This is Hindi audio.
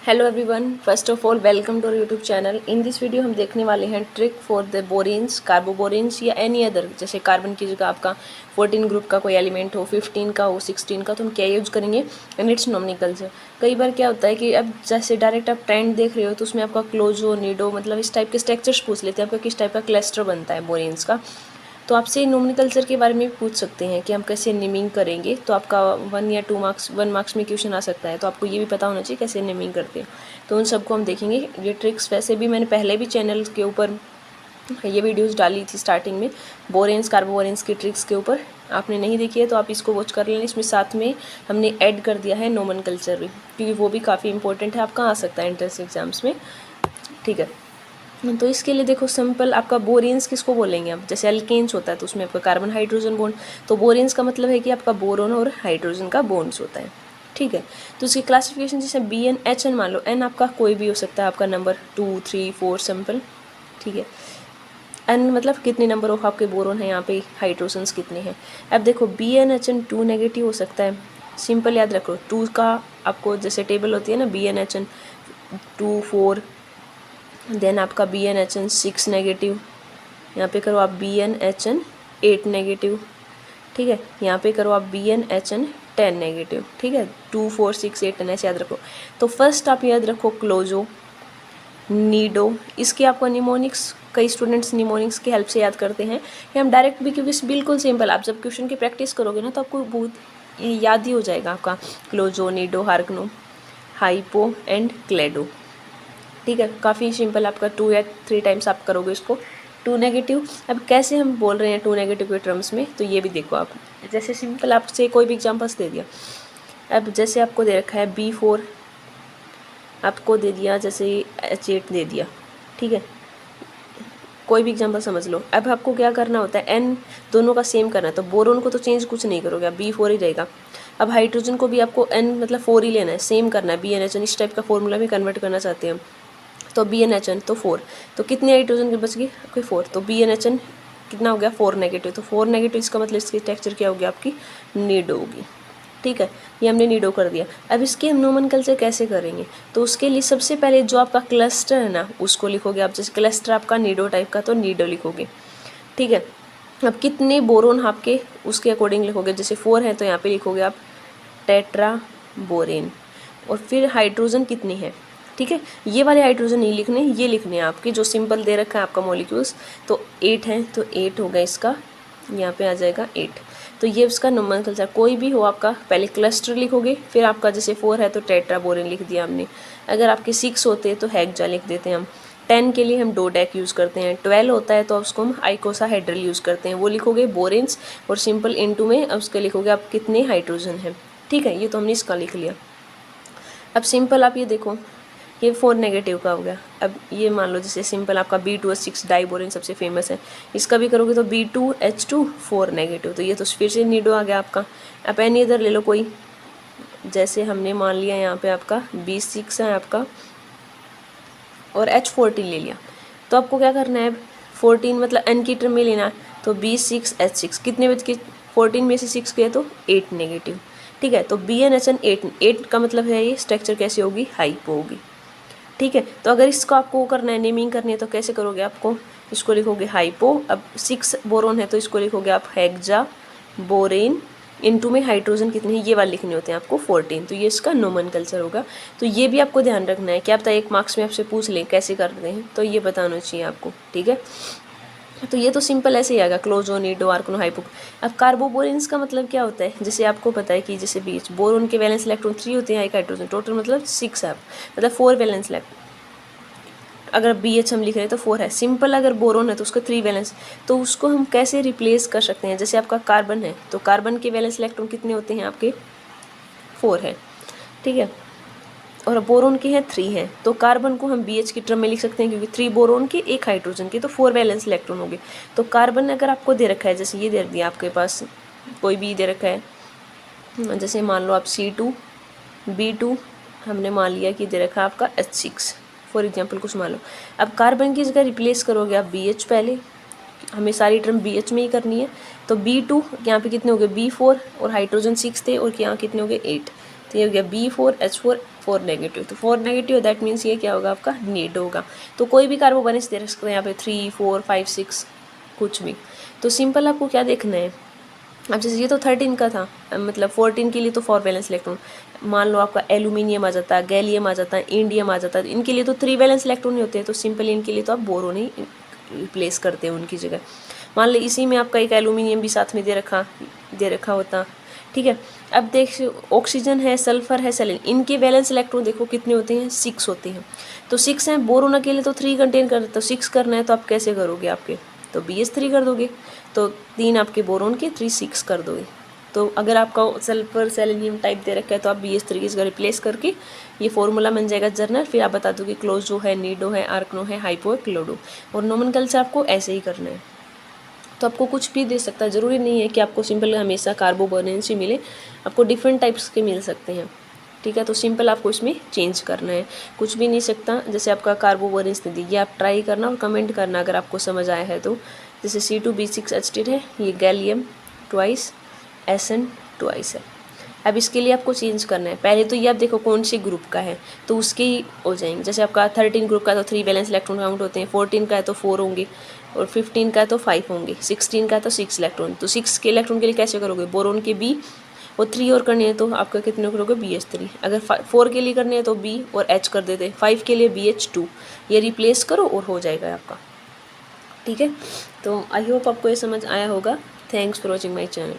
Hello everyone, first of all welcome to YouTube channel. In this video हम देखने वाले हैं trick for the boranes, carboboranes या एनी अदर, जैसे कार्बन की जगह आपका 14 ग्रुप का कोई एलिमेंट हो, 15 का हो, 16 का, तो हम क्या यूज करेंगे एंड इट्स नॉमिकल्स। कई बार क्या होता है कि अब जैसे डायरेक्ट आप ट्रेंड देख रहे हो तो उसमें आपका क्लोजो, नीडो, मतलब इस टाइप के स्ट्रक्चर्स पूछ लेते हैं आपका किस टाइप का क्लस्टर बनता है बोरेन्स का। तो आपसे नोमेनक्लेचर के बारे में भी पूछ सकते हैं कि हम कैसे नेमिंग करेंगे, तो आपका 1 या 2 मार्क्स 1 मार्क्स में क्वेश्चन आ सकता है, तो आपको ये भी पता होना चाहिए कैसे नेमिंग करते हैं। तो उन सबको हम देखेंगे। ये ट्रिक्स वैसे भी मैंने पहले भी चैनल के ऊपर ये वीडियोस डाली थी स्टार्टिंग में, बोरेन्स कार्बोबोरेन्स की ट्रिक्स के ऊपर। आपने नहीं देखी है तो आप इसको वॉच कर लें। इसमें साथ में हमने ऐड कर दिया है नोमेनक्लेचर भी, क्योंकि वो भी काफ़ी इंपॉर्टेंट है, आपका आ सकता है एंट्रेंस एग्जाम्स में। ठीक है, तो इसके लिए देखो सिंपल, आपका बोरेन्स किसको बोलेंगे आप, जैसे अल्केन्स होता है तो उसमें आपका कार्बन हाइड्रोजन बॉन्ड, तो बोरेन्स का मतलब है कि आपका बोरोन और हाइड्रोजन का बॉन्ड्स होता है। ठीक है, तो इसकी क्लासिफिकेशन जैसे BN HN, मान लो N आपका कोई भी हो सकता है, आपका नंबर 2 3 4 सिंपल। ठीक है, N मतलब कितने नंबर ऑफ आपके बोरोन है, यहाँ पे हाइड्रोजन्स कितने हैं। अब देखो BNHN 2 नेगेटिव हो सकता है, सिंपल याद रखो। 2 का आपको जैसे टेबल होती है ना, BNHN 2 4, देन आपका BNHN 6 नेगेटिव, यहाँ पे करो आप BNHN 8 नेगेटिव। ठीक है, यहाँ पे करो आप BNHN 10 नेगेटिव। ठीक है, 2 4 6 8 10 ऐसे याद रखो। तो फर्स्ट आप याद रखो क्लोजो, नीडो। इसके आपको निमोनिक्स, कई स्टूडेंट्स निमोनिक्स की हेल्प से याद करते हैं, या हम डायरेक्ट भी, क्योंकि बिल्कुल सिंपल, आप जब क्वेश्चन की प्रैक्टिस करोगे ना तो आपको बहुत याद ही हो जाएगा आपका क्लोजो, नीडो, हार्गनो, हाइपो एंड क्लेडो। ठीक है, काफ़ी सिंपल, आपका 2 या 3 टाइम्स आप करोगे इसको। 2 नेगेटिव, अब कैसे हम बोल रहे हैं 2 नेगेटिव के टर्म्स में, तो ये भी देखो आप। जैसे सिंपल आपसे कोई भी एग्जांपल्स दे दिया, अब जैसे आपको दे रखा है B4, आपको दे दिया जैसे H8 दे दिया। ठीक है, कोई भी एग्जांपल समझ लो। अब आपको क्या करना होता है, N दोनों का सेम करना है, तो बोरोन को तो चेंज कुछ नहीं करोगे आप, B4 ही रहेगा। अब हाइड्रोजन को भी आपको N मतलब 4 ही लेना है, सेम करना है, BNHN इस टाइप का फॉर्मूला में कन्वर्ट करना चाहते हैं हम, तो BNHN तो 4, तो कितने हाइड्रोजन की बच गई आपकी 4, तो BNHN कितना हो गया 4 नेगेटिव, तो 4 नेगेटिव इसका मतलब इसकी टेक्सचर क्या होगी आपकी नीडो होगी। ठीक है, ये हमने नीडो कर दिया। अब इसके हम नोमेनक्लेचर कैसे करेंगे, तो उसके लिए सबसे पहले जो आपका क्लस्टर है ना उसको लिखोगे आप, जैसे क्लस्टर आपका नीडो टाइप का तो नीडो लिखोगे। ठीक है, अब कितने बोरोन आपके उसके अकॉर्डिंग लिखोगे, जैसे 4 है तो यहाँ पे लिखोगे आप टेट्रा बोरेन, और फिर हाइड्रोजन कितनी है। ठीक है, ये वाले हाइड्रोजन नहीं लिखने, ये लिखने हैं आपके जो सिंपल दे रखा है आपका मॉलिक्यूल्स, तो 8 है तो 8 होगा इसका, यहाँ पे आ जाएगा 8। तो ये उसका नोमेनक्लेचर, कोई भी हो आपका, पहले क्लस्टर लिखोगे, फिर आपका जैसे 4 है तो टेट्रा बोरेन लिख दिया हमने। अगर आपके 6 होते हैं तो हेक्सा लिख देते हैं हम। 10 के लिए हम डोडेक यूज़ करते हैं, 12 होता है तो उसको हम आइकोसाहेड्रल यूज़ करते हैं, वो लिखोगे बोरेन्स, और सिंपल इनटू में अब उसके लिखोगे आप कितने हाइड्रोजन हैं। ठीक है, ये तो हमने इसका लिख लिया। अब सिंपल आप ये देखो, ये 4 नेगेटिव का हो गया। अब ये मान लो जैसे सिंपल आपका B2H6 डाइबोरेन सबसे फेमस है, इसका भी करोगे तो B2H2 4 नेगेटिव, तो ये तो फिर से नीडो आ गया आपका। अब एनी इधर ले लो कोई, जैसे हमने मान लिया यहाँ पे आपका B6 है आपका, और H14 ले लिया, तो आपको क्या करना है, 14 मतलब N की टर्म में लेना है, तो B6H6 कितने बच के, 14 में से 6 गए तो 8 नेगेटिव। ठीक है, तो BNHN 8 का मतलब है ये स्ट्रक्चर कैसे होगी, हाइपो होगी। ठीक है, तो अगर इसको आपको करना है, नेमिंग करनी है, तो कैसे करोगे, आपको इसको लिखोगे हाइपो। अब 6 बोरोन है तो इसको लिखोगे आप हेक्सा बोरेन, इनटू में हाइड्रोजन कितने हैं ये वाले लिखने होते हैं आपको 14, तो ये इसका नोमेनक्लेचर होगा। तो ये भी आपको ध्यान रखना है, क्या पता 1 मार्क्स में आपसे पूछ ले कैसे करते हैं, तो ये बताना चाहिए आपको। ठीक है, तो ये तो सिंपल ऐसे ही आएगा, क्लोजो, नीडो, आर्गनो, हाइपो। अब कार्बोबोरेन्स का मतलब क्या होता है, जैसे आपको पता है कि जैसे बीच बोरोन के वैलेंस इलेक्ट्रॉन 3 होते हैं, एक हाइड्रोजन, टोटल मतलब 6 है, मतलब 4 वैलेंस इलेक्ट्रॉन। अगर BH हम लिख रहे हैं तो 4 है, सिंपल अगर बोरोन है तो उसका 3 वैलेंस, तो उसको हम कैसे रिप्लेस कर सकते हैं, जैसे आपका कार्बन है तो कार्बन के वैलेंस इलेक्ट्रॉन कितने होते हैं आपके 4 है। ठीक है, और बोरोन के हैं 3 हैं, तो कार्बन को हम BH की टर्म में लिख सकते हैं, क्योंकि 3 बोरोन के 1 हाइड्रोजन के, तो 4 वैलेंस इलेक्ट्रॉन हो गए। तो कार्बन अगर आपको दे रखा है, जैसे ये दे दिया आपके पास, कोई भी दे रखा है, जैसे मान लो आप C2 B2 हमने मान लिया कि दे रखा है आपका H6 फॉर एग्जांपल कुछ मान लो। अब कार्बन की जगह रिप्लेस करोगे आप BH, पहले हमें सारी टर्म BH में ही करनी है, तो B2 यहाँ पे कितने हो गए B4, और हाइड्रोजन 6 थे, और यहाँ कितने हो गए 8, तो ये हो गया B4H4 4 नेगेटिव, तो 4 नेगेटिव दैट मीन्स ये क्या होगा आपका नीड होगा। तो कोई भी कार्बोबोरेंस दे सकते हैं यहाँ पे 3, 4, 5, 6 कुछ भी। तो सिंपल आपको क्या देखना है, अब जैसे ये तो 13 का था, मतलब 14 के लिए तो 4 वैलेंस इलेक्ट्रॉन, मान लो आपका एल्यूमिनियम आ जाता है, गैलियम आ जाता है, इंडियम आ जाता है, इनके लिए तो 3 वैलेंस इलेक्ट्रॉन ही होते हैं, तो सिंपल इनके लिए तो आप बोरोन ही रिप्लेस करते हैं उनकी जगह। मान लो इसी में आपका एक एल्यूमिनियम भी साथ में दे रखा होता, ठीक है। अब देख ऑक्सीजन है, सल्फर है, सेलेन, इनके वैलेंस इलेक्ट्रॉन देखो कितने होते हैं, 6 होते हैं। तो 6 हैं, बोरोन अकेले तो 3 कंटेन कर, तो 6 करना है तो आप कैसे करोगे, आपके तो BH3 कर दोगे, तो 3 आपके बोरोन के, 3 6 कर दोगे। तो अगर आपका सल्फर सेलेनियम टाइप दे रखा है तो आप BH3 की जगह रिप्लेस करके ये फॉर्मूला बन जाएगा जर्नल, फिर आप बता दो कि क्लोजो है, नीडो है, आर्कनो है, हाइपो है, क्लोडो, और नोमेनक्लेचर से आपको ऐसे ही करना है। तो आपको कुछ भी दे सकता है, ज़रूरी नहीं है कि आपको सिंपल हमेशा कार्बोबोरेंस ही मिले, आपको डिफरेंट टाइप्स के मिल सकते हैं, ठीक है। तो सिंपल आपको इसमें चेंज करना है, कुछ भी नहीं सकता। जैसे आपका कार्बोबोरेंस नहीं दी, ये आप ट्राई करना और कमेंट करना अगर आपको समझ आया है तो। जैसे C2B6H10 है, ये गैलियम ट्वाइस, SN ट्वाइस है। अब इसके लिए आपको चेंज करना है, पहले तो ये आप देखो कौन सी ग्रुप का है तो उसके ही हो जाएंगे। जैसे आपका 13 ग्रुप का तो 3 वैलेंस इलेक्ट्रॉन काउंट होते हैं, 14 का है तो 4 होंगे, और 15 का है तो 5 होंगे, 16 का है तो 6 इलेक्ट्रॉन। तो 6 के इलेक्ट्रॉन के लिए कैसे करोगे, बोरोन के B, और 3 और करने हैं तो आपका कितने करोगे, BH3। अगर 4 के लिए करने हैं तो B और H कर देते, 5 के लिए BH2, ये रिप्लेस करो और हो जाएगा आपका, ठीक है। तो आई होप आपको ये समझ आया होगा। Thanks for watching my channel.